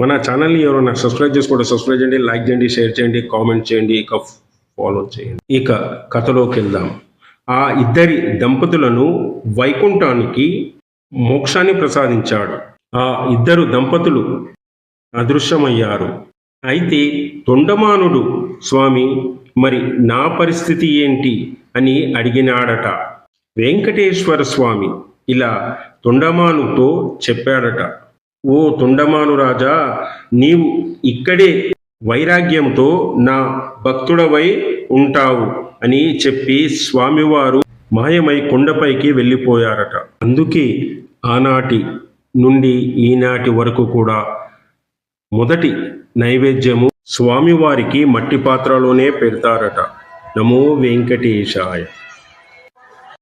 మన ఛానల్ని ఎవరైనా సబ్స్క్రైబ్ చేసుకోండి, సబ్స్క్రైబ్ చేయండి, లైక్ చేయండి, షేర్ చేయండి, కామెంట్ చేయండి, ఇక ఫాలో చేయండి. ఇక కథలోకి వెళ్దాం. ఆ ఇద్దరి దంపతులను వైకుంఠానికి మోక్షాన్ని ప్రసాదించాడు. ఆ ఇద్దరు దంపతులు అదృశ్యమయ్యారు. అయితే తొండమానుడు, స్వామి మరి నా పరిస్థితి ఏంటి అని అడిగినాడట. వెంకటేశ్వర స్వామి ఇలా తొండమానుతో చెప్పాడట. ఓ తొండమాను రాజా, నీవు ఇక్కడే వైరాగ్యంతో నా భక్తుడవై ఉంటావు అని చెప్పి స్వామివారు మాయమై కొండపైకి వెళ్ళిపోయారట. అందుకే ఆనాటి నుండి ఈనాటి వరకు కూడా మొదటి నైవేద్యము స్వామివారికి మట్టి పాత్రలోనే పెడతారట. నమో వెంకటేశాయ.